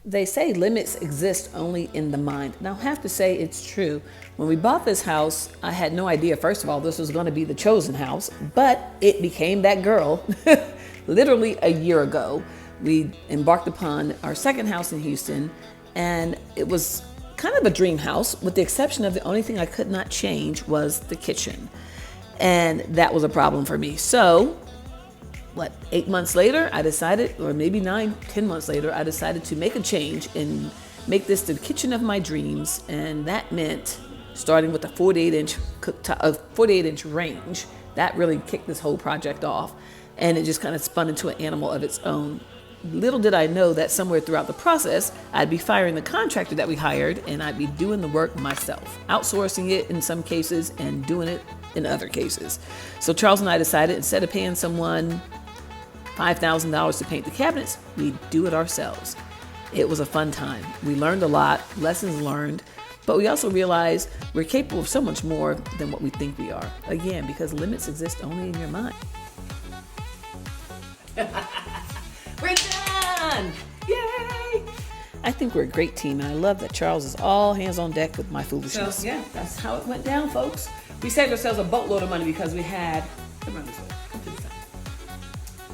They say limits exist only in the mind. And I'll have to say it's true. When we bought this house, I had no idea, first of all, this was going to be the chosen house, but it became that girl literally a year ago. We embarked upon our second house in Houston, and it was kind of a dream house, with the exception of the only thing I could not change was the kitchen. And that was a problem for me. So 8 months later, I decided, or maybe 10 months later, I decided to make a change and make this the kitchen of my dreams. And that meant starting with a 48-inch cooktop, a 48-inch range. That really kicked this whole project off. And it just kind of spun into an animal of its own. Little did I know that somewhere throughout the process, I'd be firing the contractor that we hired, and I'd be doing the work myself, outsourcing it in some cases and doing it in other cases. So Charles and I decided, instead of paying someone $5,000 to paint the cabinets, we do it ourselves. It was a fun time. We learned a lot, lessons learned, but we also realized we're capable of so much more than what we think we are. Again, because limits exist only in your mind. We're done! Yay! I think we're a great team, and I love that Charles is all hands on deck with my foolishness. So, yeah, that's how it went down, folks. We saved ourselves a boatload of money because we had... Come around this way. Come to the side.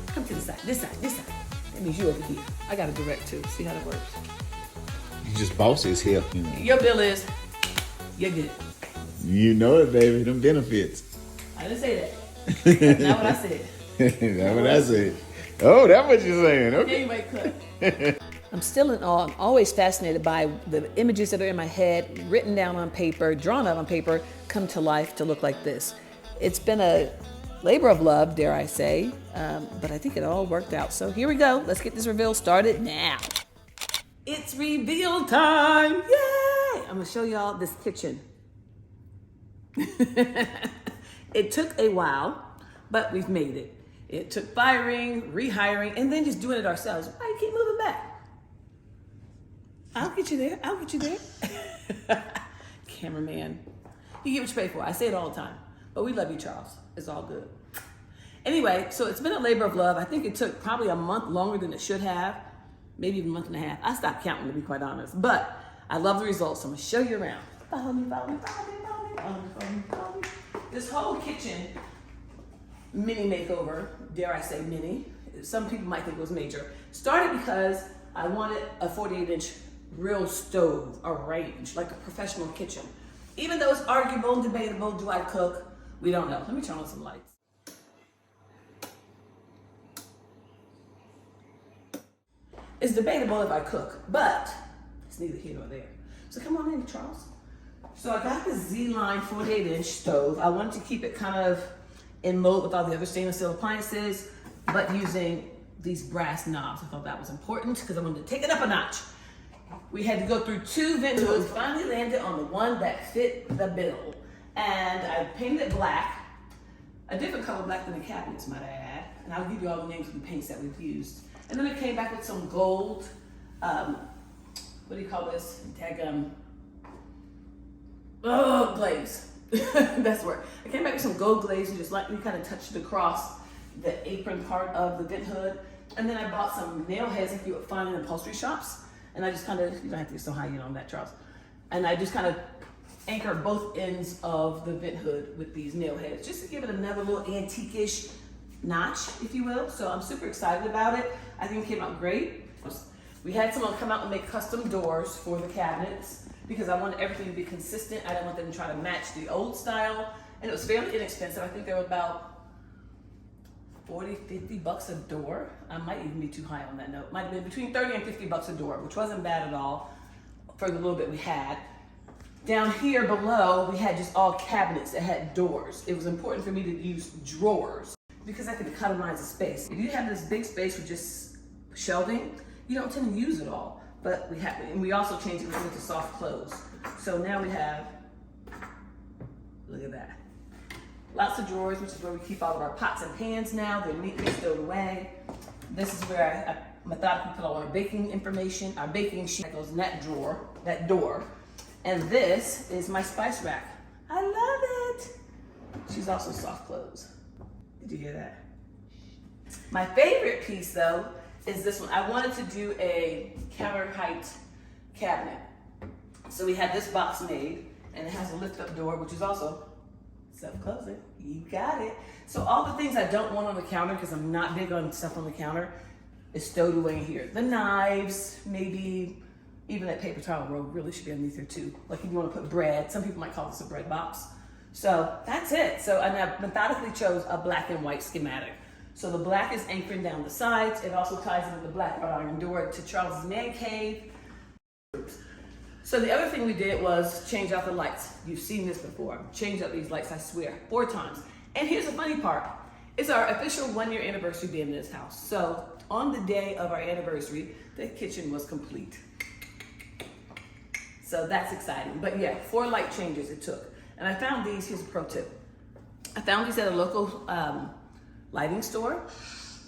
Come to the side. This side. This side. That means you over here. I got to direct, too. See how that works? You just bossy as hell. You know. Your bill is... You're good. You know it, baby. Them benefits. I didn't say that. That's not what I said. That's what I said. Oh, that's what you're saying. Okay. Anyway, cut. I'm still in awe. I'm always fascinated by the images that are in my head, written down on paper, drawn out on paper, come to life to look like this. It's been a labor of love, dare I say, but I think it all worked out. So here we go. Let's get this reveal started now. It's reveal time. Yay! I'm gonna show y'all this kitchen. It took a while, but we've made it. It took firing, rehiring, and then just doing it ourselves. Why you keep moving back? I'll get you there. I'll get you there. Cameraman. You get what you pay for. I say it all the time. But we love you, Charles. It's all good. Anyway, so it's been a labor of love. I think it took probably a month longer than it should have. Maybe even a month and a half. I stopped counting, to be quite honest. But I love the results, so I'm going to show you around. Follow me, follow me, follow me, follow me, follow me, follow me, follow me. This whole kitchen mini makeover, dare I say mini, some people might think it was major, started because I wanted a 48-inch real stove, a range, like a professional kitchen. Even though it's arguable and debatable, do I cook? We don't know. Let me turn on some lights. It's debatable if I cook, but it's neither here nor there. So come on in, Charles. So I got the Z-Line 48-inch stove. I wanted to keep it kind of in mode with all the other stainless steel appliances, but using these brass knobs. I thought that was important because I wanted to take it up a notch. We had to go through 2 vent hoods, finally landed on the one that fit the bill. And I painted it black, a different color black than the cabinets, might I add. And I'll give you all the names of the paints that we've used. And then I came back with some gold, what do you call this? Glaze. That's the word. I came back with some gold glaze and just lightly kind of touched it across the apron part of the vent hood. And then I bought some nail heads like you would find in upholstery shops. And I just kind of, you don't have to get so high, you know, on that, Charles. And I just kind of anchor both ends of the vent hood with these nail heads, just to give it another little antique-ish notch, if you will. So I'm super excited about it. I think it came out great. We had someone come out and make custom doors for the cabinets because I wanted everything to be consistent. I didn't want them to try to match the old style. And it was fairly inexpensive. I think they were about 40, 50 bucks a door. I might even be too high on that note. Might have been between 30 and 50 bucks a door, which wasn't bad at all for the little bit we had. Down here below, we had just all cabinets that had doors. It was important for me to use drawers because I could economize the space. If you have this big space with just shelving, you don't tend to use it all. But we have, and we also changed it into soft close. So now we have, look at that. Lots of drawers, which is where we keep all of our pots and pans now. They're neatly stowed away. This is where I methodically put all our baking information. Our baking sheet goes in that drawer, that door. And this is my spice rack. I love it. She's also soft close. Did you hear that? My favorite piece though is this one. I wanted to do a counter height cabinet. So we had this box made, and it has a lift up door, which is also self-closing. You got it. So all the things I don't want on the counter, because I'm not big on stuff on the counter, is stowed away here. The knives, maybe even that paper towel roll really should be underneath here too. Like if you want to put bread, some people might call this a bread box. So that's it. So and I methodically chose a black and white schematic. So the black is anchoring down the sides. It also ties into the black wrought iron door to Charles's man cave. So the other thing we did was change out the lights. You've seen this before. Change out these lights, I swear, 4 times. And here's the funny part. It's our official 1-year anniversary being in this house. So on the day of our anniversary, the kitchen was complete. So that's exciting. But yeah, 4 light changes it took. And I found these, here's a pro tip. I found these at a local lighting store.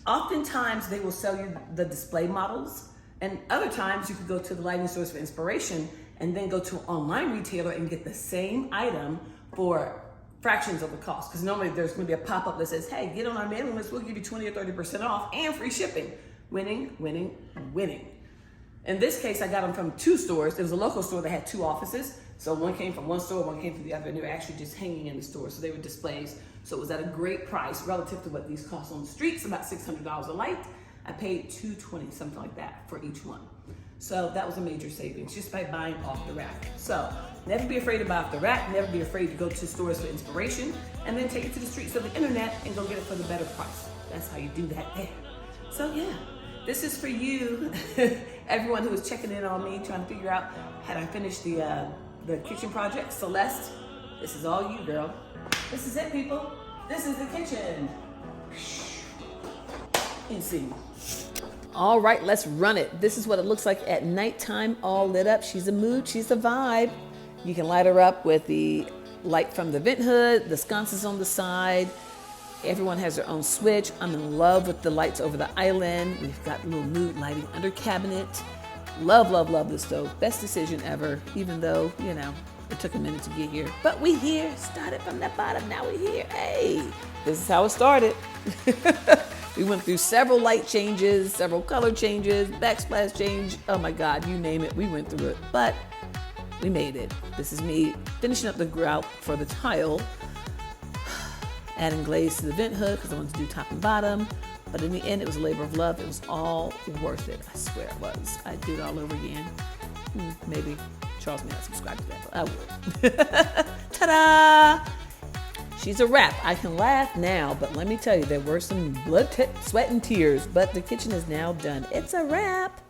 Oftentimes they will sell you the display models, and other times you could go to the lighting stores for inspiration and then go to an online retailer and get the same item for fractions of the cost. Because normally there's gonna be a pop-up that says, hey, get on our mailing list, we'll give you 20 or 30% off and free shipping. Winning, winning, winning. In this case, I got them from 2 stores. There was a local store that had 2 offices. So one came from one store, one came from the other, and they were actually just hanging in the store. So they were displays. So it was at a great price relative to what these cost on the streets, about $600 a light. I paid $220, something like that, for each one. So that was a major savings just by buying off the rack. So never be afraid to buy off the rack. Never be afraid to go to stores for inspiration, and then take it to the streets of the internet and go get it for the better price. That's how you do that there. So yeah, this is for you, everyone who was checking in on me, trying to figure out, had I finished the kitchen project? Celeste, this is all you, girl. This is it, people. This is the kitchen. Insane. All right, let's run it. This is what it looks like at nighttime, all lit up. She's a mood, she's a vibe. You can light her up with the light from the vent hood, the sconces on the side. Everyone has their own switch. I'm in love with the lights over the island. We've got a little mood lighting under cabinet. Love, love, love this stove. Best decision ever, even though, you know, it took a minute to get here. But we here, started from the bottom, now we're here. Hey, this is how it started. We went through several light changes, several color changes, backsplash change. Oh my God, you name it, we went through it. But we made it. This is me finishing up the grout for the tile, adding glaze to the vent hood because I wanted to do top and bottom. But in the end, it was a labor of love. It was all worth it. I swear it was. I'd do it all over again. Maybe Charles may not subscribe to that, but I would. Ta-da! She's a wrap. I can laugh now, but let me tell you, there were some blood, sweat, and tears. But the kitchen is now done. It's a wrap.